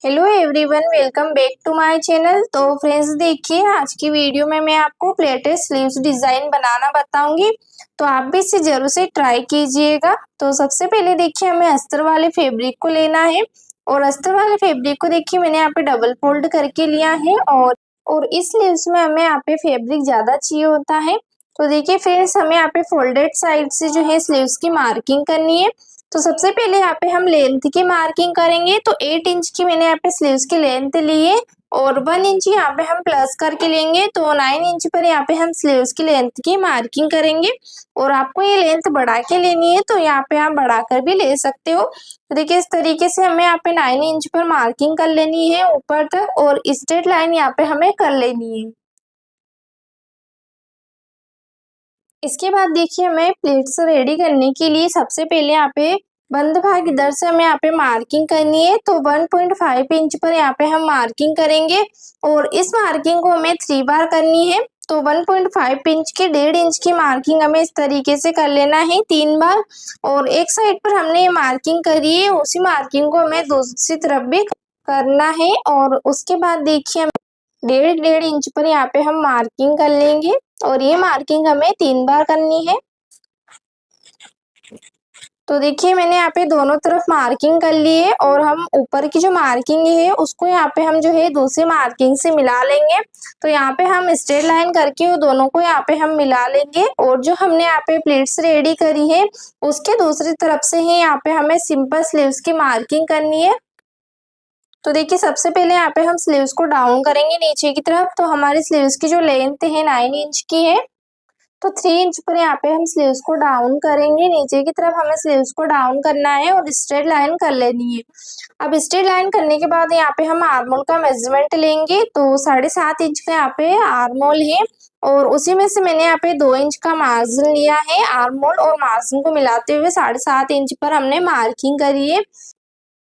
Hello everyone, welcome back to my channel. तो friends देखिए, आज की वीडियो में मैं आपको प्लेटेड स्लीव्स डिज़ाइन बनाना बताऊंगी। तो आप भी इसे जरूर से ट्राई कीजिएगा। तो सबसे पहले देखिए, हमें अस्तर वाले फैब्रिक को लेना है और अस्तर वाले फैब्रिक को देखिए मैंने यहाँ पे डबल फोल्ड करके लिया है और इस स्लीव्स में हमें यहाँ पे फैब्रिक ज़्यादा चाहिए होता है। तो देखिए फ्रेंड्स, हमें यहाँ पे फोल्डेड साइड से जो है स्लीव्स की मार्किंग करनी है। तो सबसे पहले यहाँ पे हम लेंथ की मार्किंग करेंगे। तो 8 इंच की मैंने यहाँ पे स्लीव्स की लेंथ ली है और 1 इंच यहाँ पे हम प्लस करके लेंगे। तो 9 इंच पर यहाँ पे हम स्लीव्स की लेंथ की मार्किंग करेंगे और आपको ये लेंथ बढ़ा के लेनी है, तो यहाँ पे आप बढ़ाकर भी ले सकते हो। तो देखिए इस तरीके से हमें यहाँ पे 9 इंच पर मार्किंग कर लेनी है ऊपर तक और स्ट्रेट लाइन यहाँ पे हमें कर लेनी है। इसके बाद देखिए, हमें प्लेट्स रेडी करने के लिए सबसे पहले यहाँ पे बंद भाग इधर से हमें यहाँ पे मार्किंग करनी है। तो 1.5 इंच पर यहाँ पे हम मार्किंग करेंगे और इस मार्किंग को हमें 3 बार करनी है। तो 1.5 इंच की 1.5 इंच की मार्किंग हमें इस तरीके से कर लेना है 3 बार। और एक साइड पर हमने ये मार्किंग करी है, उसी मार्किंग को हमें दूसरी तरफ भी करना है। और उसके बाद देखिए, 1.5 इंच पर यहाँ पे हम मार्किंग कर लेंगे और ये मार्किंग हमें 3 बार करनी है। तो देखिए मैंने यहाँ पे दोनों तरफ मार्किंग कर ली है और हम ऊपर की जो मार्किंग है उसको यहाँ पे हम जो है दूसरी मार्किंग से मिला लेंगे। तो यहाँ पे हम स्ट्रेट लाइन करके वो दोनों को यहाँ पे हम मिला लेंगे और जो हमने यहाँ पे प्लेट्स रेडी करी है उसके दूसरी तरफ से ही यहाँ पे हमें सिंपल स्लीव्स की मार्किंग करनी है। तो देखिए सबसे पहले यहाँ पे हम स्लीव्स को डाउन करेंगे नीचे की तरफ। तो हमारी स्लीव्स की जो लेंथ है 9 इंच की है, तो 3 इंच पर यहाँ पे हम स्लीव्स को डाउन करेंगे। नीचे की तरफ हमें स्लीव्स को डाउन करना है और स्ट्रेट लाइन कर लेनी है। अब स्ट्रेट लाइन करने के बाद यहाँ पे हम आर्मोल का मेजरमेंट लेंगे। तो 7.5 इंच का यहाँ पे आर्मोल है और उसी में से मैंने यहाँ पे 2 इंच का मार्जिन लिया है। आर्मोल और मार्जिन को मिलाते हुए 7.5 इंच पर हमने मार्किंग करी है।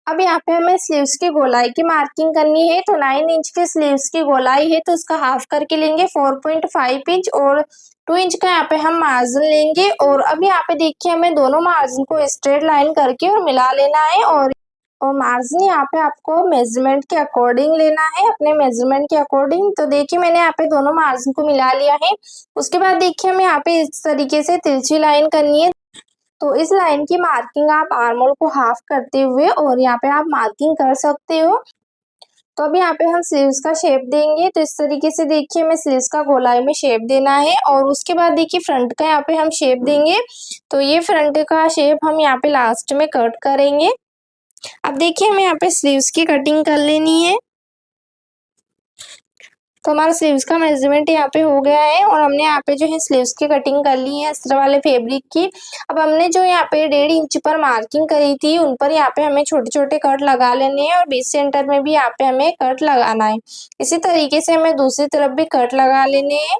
अब यहाँ पे हमें स्लीव्स की गोलाई की मार्किंग करनी है। तो 9 इंच के स्लीव्स की गोलाई है, तो उसका हाफ करके लेंगे 4.5 इंच और 2 इंच का यहाँ पे हम मार्जिन लेंगे। और अब यहाँ पे देखिए, हमें दोनों मार्जिन को स्ट्रेट लाइन करके और मिला लेना है और मार्जिन यहाँ पे आपको मेजरमेंट के अकॉर्डिंग लेना है, अपने मेजरमेंट के अकॉर्डिंग। तो देखिए मैंने यहाँ पे दोनों मार्जिन को मिला लिया है। उसके बाद देखिए हमें यहाँ पे इस तरीके से तिरछी लाइन करनी है। तो इस लाइन की मार्किंग आप आर्मोल को हाफ करते हुए और यहाँ पे आप मार्किंग कर सकते हो। तो अभी यहाँ पे हम स्लीव्स का शेप देंगे। तो इस तरीके से देखिए हमें स्लीव्स का गोलाई में शेप देना है और उसके बाद देखिए फ्रंट का यहाँ पे हम शेप देंगे। तो ये फ्रंट का शेप हम यहाँ पे लास्ट में कट करेंगे। अब देखिए हमें यहाँ पे स्लीव्स की कटिंग कर लेनी है। तो हमारा स्लीव्स का मेजरमेंट यहाँ पे हो गया है और हमने यहाँ पे जो है स्लीव्स की कटिंग कर ली है अस्तर वाले फैब्रिक की। अब हमने जो यहाँ पे 1.5 इंच पर मार्किंग करी थी उन पर यहाँ पे हमें छोटे छोटे कट लगा लेने हैं और बीच सेंटर में भी यहाँ पे हमें कट लगाना है। इसी तरीके से हमें दूसरी तरफ भी कट लगा लेने हैं।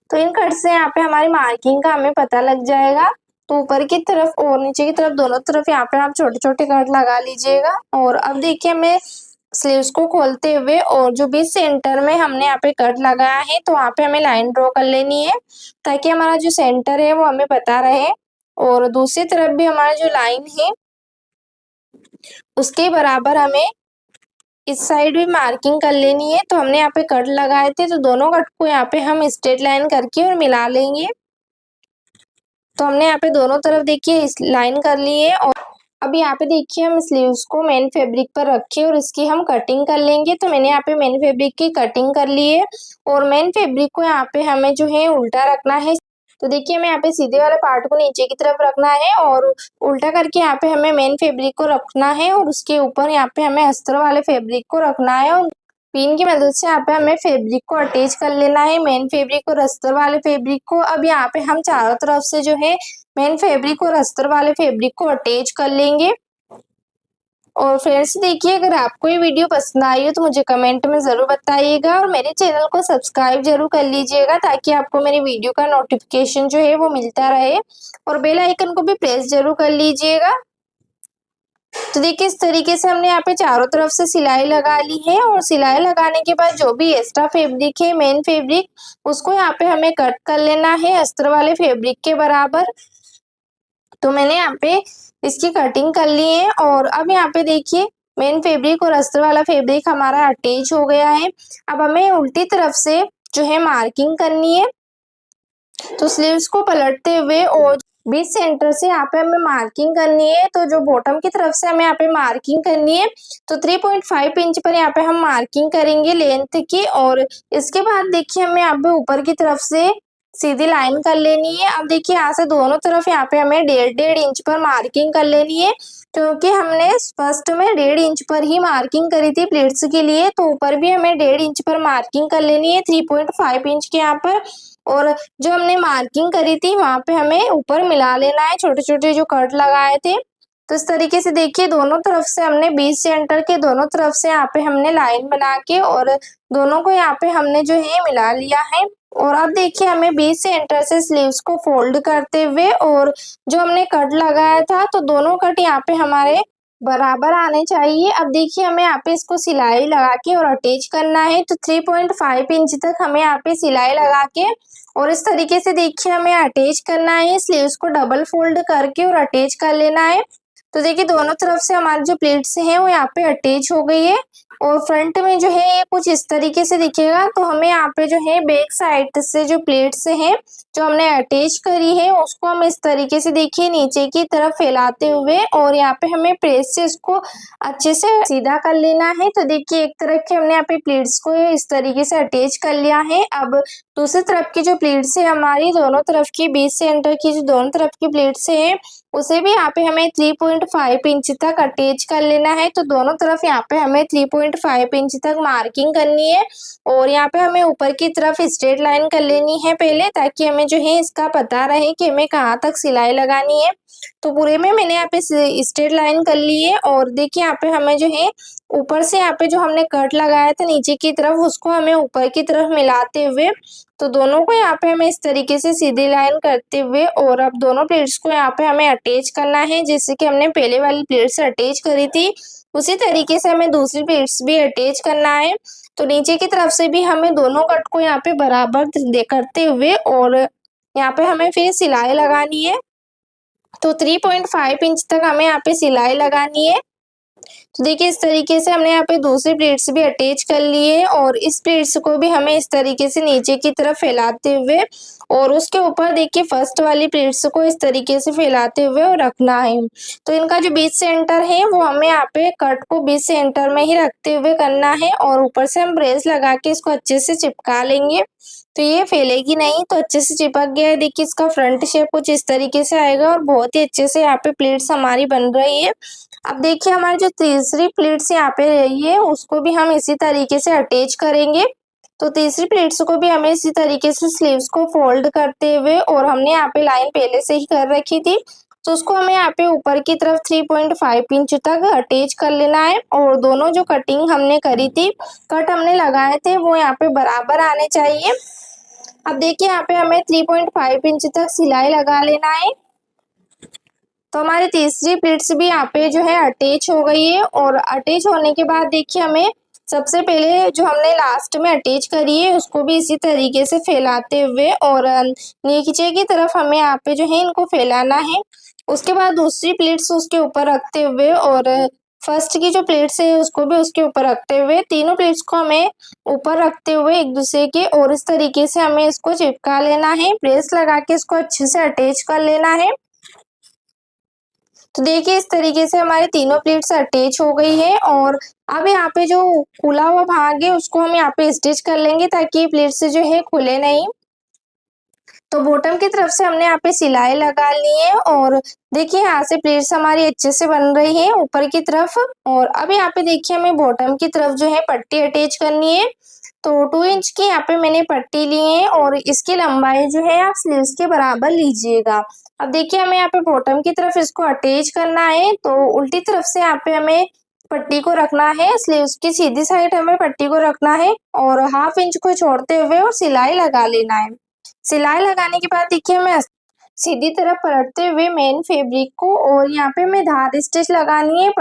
तो इन कट से यहाँ पे हमारी मार्किंग का हमें पता लग जाएगा। तो ऊपर की तरफ और नीचे की तरफ दोनों तरफ यहाँ पे आप छोटे छोटे कट लगा लीजिएगा। और अब देखिए हमें स्लीव्स को खोलते हुए और जो बीच सेंटर में हमने यहाँ पे कट लगाया है तो वहाँ पे हमें लाइन ड्रॉ कर लेनी है, ताकि हमारा जो सेंटर है वो हमें पता रहे। और दूसरी तरफ भी हमारा जो लाइन है उसके बराबर हमें इस साइड भी मार्किंग कर लेनी है। तो हमने यहाँ पे कट लगाए थे, तो दोनों कट को यहाँ पे हम स्ट्रेट लाइन करके और मिला लेंगे। तो हमने यहाँ पे दोनों तरफ देखिए इस लाइन कर ली है। और अब यहाँ पे देखिए हम स्लीव्स को मेन फैब्रिक पर रखे और इसकी हम कटिंग कर लेंगे। तो मैंने यहाँ पे मेन फैब्रिक की कटिंग कर ली है और मेन फैब्रिक को यहाँ पे हमें जो है उल्टा रखना है। तो देखिए हमें यहाँ पे सीधे वाले पार्ट को नीचे की तरफ रखना है और उल्टा करके यहाँ पे हमें मेन फैब्रिक को रखना है और उसके ऊपर यहाँ पे हमें अस्तर वाले फैब्रिक को रखना है और पिन की मदद से यहाँ पे हमें फैब्रिक को अटैच कर लेना है, मेन फैब्रिक और अस्तर वाले फैब्रिक को। अब यहाँ पे हम चारों तरफ से जो है मेन फैब्रिक और अस्तर वाले फैब्रिक को अटैच कर लेंगे। और फ्रेंड्स देखिए, अगर आपको ये वीडियो पसंद आई हो तो मुझे कमेंट में ज़रूर बताइएगा और मेरे चैनल को सब्सक्राइब जरूर कर लीजिएगा, ताकि आपको मेरी वीडियो का नोटिफिकेशन जो है वो मिलता रहे। और बेल आइकन को भी प्रेस जरूर कर लीजिएगा। तो देखिए इस तरीके से हमने यहाँ पे चारों तरफ से सिलाई लगा ली है और सिलाई लगाने के बाद जो भी एक्स्ट्रा फैब्रिक है मेन फैब्रिक उसको यहाँ पे हमें कट कर लेना है अस्तर वाले फैब्रिक के बराबर। तो मैंने यहाँ पे इसकी कटिंग कर ली है और अब यहाँ पे देखिए मेन फैब्रिक और अस्तर वाला फैब्रिक हमारा अटैच हो गया है। अब हमें उल्टी तरफ से जो है मार्किंग करनी है। तो स्लीव्स को पलटते हुए और बीच सेंटर से यहाँ पे हमें मार्किंग करनी है। तो जो बॉटम की तरफ से हमें यहाँ पे मार्किंग करनी है, तो 3.5 इंच पर यहाँ पे हम मार्किंग करेंगे लेंथ की। और इसके बाद देखिए हमें यहाँ पे ऊपर की तरफ से सीधी लाइन कर लेनी है। अब देखिए यहाँ से दोनों तरफ यहाँ पे हमें 1.5 इंच पर मार्किंग कर लेनी है, क्योंकि हमने फर्स्ट में 1.5 इंच पर ही मार्किंग करी थी प्लीट्स के लिए, तो ऊपर भी हमें 1.5 इंच पर मार्किंग कर लेनी है 3.5 इंच के यहाँ पर। और जो हमने मार्किंग करी थी वहां पे हमें ऊपर मिला लेना है छोटे छोटे जो कट लगाए थे। तो इस तरीके से देखिए दोनों तरफ से हमने बीच सेंटर के दोनों तरफ से यहाँ पे हमने लाइन बना के और दोनों को यहाँ पे हमने जो है मिला लिया है। और अब देखिए हमें बीच सेंटर से स्लीव्स को फोल्ड करते हुए और जो हमने कट लगाया था, तो दोनों कट यहाँ पे हमारे बराबर आने चाहिए। अब देखिए हमें यहाँ पे इसको सिलाई लगा के और अटैच करना है। तो 3.5 इंच तक हमें यहाँ पे सिलाई लगा के और इस तरीके से देखिए हमें अटैच करना है। स्लीव्स को डबल फोल्ड करके और अटैच कर लेना है। तो देखिए दोनों तरफ से हमारी जो प्लेट्स हैं वो यहाँ पे अटैच हो गई है और फ्रंट में जो है ये कुछ इस तरीके से दिखेगा। तो हमें यहाँ पे जो है बैक साइड से जो प्लेट्स हैं जो हमने अटैच करी है उसको हम इस तरीके से देखिए नीचे की तरफ फैलाते हुए और यहाँ पे हमें प्रेस से इसको अच्छे से सीधा कर लेना है। तो देखिए एक तरफ के हमने यहाँ पे प्लेट्स को इस तरीके से अटैच कर लिया है। अब दूसरी तरफ की जो प्लेट्स है हमारी दोनों तरफ की बीच सेंटर की जो दोनों तरफ की प्लेट्स है उसे भी यहाँ पे हमें 3.5 इंच तक अटैच कर लेना है। तो दोनों तरफ यहाँ पे हमें 3.5 इंच तक मार्किंग करनी है और यहाँ पे हमें ऊपर की तरफ स्ट्रेट लाइन कर लेनी है पहले, ताकि हमें जो है इसका पता रहे कि हमें कहाँ तक सिलाई लगानी है। तो पूरे में मैंने यहाँ पे स्ट्रेट लाइन कर ली है और देखिए यहाँ पे हमें जो है ऊपर से यहाँ पे जो हमने कट लगाया था नीचे की तरफ उसको हमें ऊपर की तरफ मिलाते हुए तो दोनों को यहाँ पे हमें इस तरीके से सीधी लाइन करते हुए और अब दोनों प्लेट्स को यहाँ पे हमें अटैच करना है। जैसे कि हमने पहले वाली प्लेट से अटैच करी थी उसी तरीके से हमें दूसरी प्लेट्स भी अटैच करना है। तो नीचे की तरफ से भी हमें दोनों कट को यहाँ पे बराबर करते हुए और यहाँ पे हमें फिर सिलाई लगानी है। तो 3.5 इंच तक हमें यहाँ पे सिलाई लगानी है। तो देखिए इस तरीके से हमने यहाँ पे दूसरी प्लेट्स भी अटैच कर ली है और इस प्लेट्स को भी हमें इस तरीके से नीचे की तरफ फैलाते हुए और उसके ऊपर देखिए फर्स्ट वाली प्लेट्स को इस तरीके से फैलाते हुए और रखना है। तो इनका जो बीच सेंटर है वो हमें यहाँ पे कट को बीच सेंटर में ही रखते हुए करना है और ऊपर से हम ब्रेस लगा के इसको अच्छे से चिपका लेंगे। तो ये फैलेगी नहीं, तो अच्छे से चिपक गया है। देखिए इसका फ्रंट शेप कुछ इस तरीके से आएगा और बहुत ही अच्छे से यहाँ पे प्लेट्स हमारी बन रही है। अब देखिए हमारी जो तीसरी प्लेट्स यहाँ पे रही है उसको भी हम इसी तरीके से अटैच करेंगे। तो तीसरी प्लेट्स को भी हमें इसी तरीके से स्लीव्स को फोल्ड करते हुए और हमने यहाँ पे लाइन पहले से ही कर रखी थी तो उसको हमें यहाँ पे ऊपर की तरफ 3.5 इंच तक अटैच कर लेना है और दोनों जो कटिंग हमने करी थी कट हमने लगाए थे वो यहाँ पे बराबर आने चाहिए। अब देखिए यहाँ पे हमें 3.5 इंच तक सिलाई लगा लेना है। तो हमारी तीसरी प्लेट्स भी यहाँ पे जो है अटैच हो गई है और अटैच होने के बाद देखिए हमें सबसे पहले जो हमने लास्ट में अटैच करी है उसको भी इसी तरीके से फैलाते हुए और नीचे की तरफ हमें यहाँ पे जो है इनको फैलाना है। उसके बाद दूसरी प्लेट्स उसके ऊपर रखते हुए और फर्स्ट की जो प्लेट्स है उसको भी उसके ऊपर रखते हुए तीनों प्लेट्स को हमें ऊपर रखते हुए एक दूसरे के और इस तरीके से हमें इसको चिपका लेना है। प्रेस लगा के इसको अच्छे से अटैच कर लेना है। तो देखिए इस तरीके से हमारी तीनों प्लेट्स अटैच हो गई है और अब यहाँ पे जो खुला हुआ भाग है उसको हम यहाँ पे स्टिच कर लेंगे ताकि प्लेट से जो है खुले नहीं। तो बॉटम की तरफ से हमने यहाँ पे सिलाई लगा ली है और देखिए यहाँ से प्लेट्स हमारी अच्छे से बन रही है ऊपर की तरफ। और अब यहाँ पे देखिए हमें बॉटम की तरफ जो है पट्टी अटैच करनी है। तो 2 इंच की यहाँ पे मैंने पट्टी ली है और इसकी लंबाई जो है आप स्लीव्स के बराबर लीजिएगा। अब देखिए हमें यहाँ पे बॉटम की तरफ इसको अटैच करना है तो उल्टी तरफ से यहाँ पे हमें पट्टी को रखना है। स्लीव्स की सीधी साइड हमें पट्टी को रखना है और 1/2 इंच को छोड़ते हुए और सिलाई लगा लेना है। सिलाई लगाने के बाद देखिए हमें सीधी तरफ पलटते हुए मेन फैब्रिक को और यहाँ पे हमें धार स्टिच लगानी है।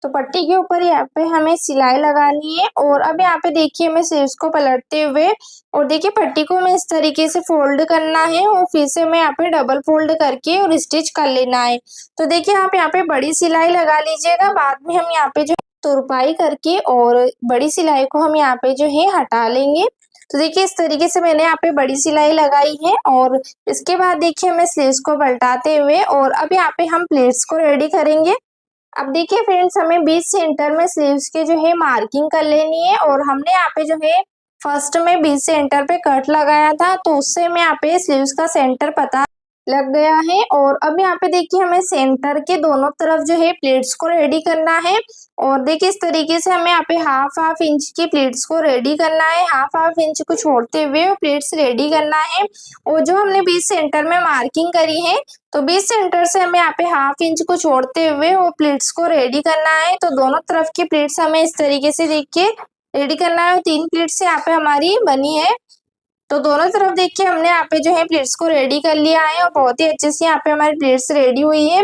तो पट्टी के ऊपर यहाँ पे हमें सिलाई लगानी है और अब यहाँ पे देखिए हमें स्लीव्स को पलटते हुए और देखिए पट्टी को हमें इस तरीके से फोल्ड करना है और फिर से हमें यहाँ पे डबल फोल्ड करके और स्टिच कर लेना है। तो देखिए आप यहाँ पे बड़ी सिलाई लगा लीजिएगा, बाद में हम यहाँ पे जो तुरपाई करके और बड़ी सिलाई को हम यहाँ पे जो है हटा लेंगे। तो देखिए इस तरीके से मैंने यहाँ पे बड़ी सिलाई लगाई है और इसके बाद देखिए हमें स्लीव्स को पलटाते हुए और अब यहाँ पे हम प्लेट्स को रेडी करेंगे। अब देखिए फ्रेंड्स हमें बीच सेंटर में स्लीव्स के जो है मार्किंग कर लेनी है और हमने यहाँ पे जो है फर्स्ट में बीच सेंटर पे कट लगाया था, तो उससे हमें यहाँ पे स्लीव्स का सेंटर पता लग गया है। और अब यहाँ पे देखिए हमें सेंटर के दोनों तरफ जो है प्लेट्स को रेडी करना है और देखिए इस तरीके से हमें यहाँ पे हाफ इंच की प्लेट्स को रेडी करना है, हाफ इंच को छोड़ते हुए प्लेट्स रेडी करना है। और जो हमने बीच सेंटर में मार्किंग करी है, तो बीच सेंटर से हमें यहाँ पे हाफ इंच को छोड़ते हुए वो प्लेट्स को रेडी करना है। तो दोनों तरफ की प्लेट्स हमें इस तरीके से देखिए रेडी करना है। 3 प्लेट्स यहाँ पे हमारी बनी है। तो दोनों तरफ देखिए हमने यहाँ पे जो है प्लेट्स को रेडी कर लिया है और बहुत ही अच्छे से यहाँ पे हमारी प्लेट्स रेडी हुई है।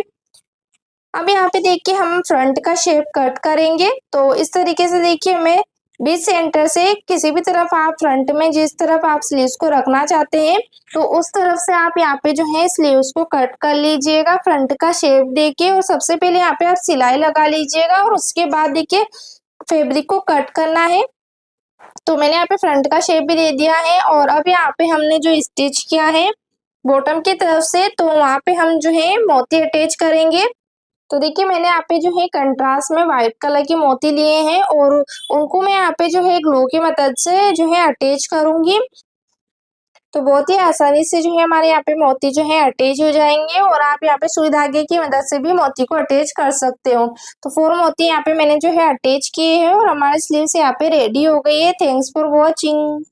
अब यहाँ पे देखिए हम फ्रंट का शेप कट करेंगे। तो इस तरीके से देखिए हमें बीच सेंटर से किसी भी तरफ आप फ्रंट में जिस तरफ आप स्लीव्स को रखना चाहते हैं, तो उस तरफ से आप यहाँ पे जो है स्लीव्स को कट कर लीजिएगा फ्रंट का शेप देके। और सबसे पहले यहाँ पे आप सिलाई लगा लीजिएगा और उसके बाद देखिए फैब्रिक को कट करना है। तो मैंने यहाँ पे फ्रंट का शेप भी दे दिया है और अब यहाँ पे हमने जो स्टिच किया है बॉटम की तरफ से, तो वहाँ पे हम जो है मोती अटैच करेंगे। तो देखिए मैंने यहाँ पे जो है कंट्रास्ट में व्हाइट कलर के मोती लिए हैं और उनको मैं यहाँ पे जो है ग्लू की मदद से जो है अटैच करूंगी। तो बहुत ही आसानी से जो है हमारे यहाँ पे मोती जो है अटैच हो जाएंगे और आप यहाँ पे सुई धागे की मदद से भी मोती को अटैच कर सकते हो। तो 4 मोती यहाँ पे मैंने जो है अटैच किए हैं और हमारी स्लीव्स यहाँ पे रेडी हो गई है। Thanks for watching.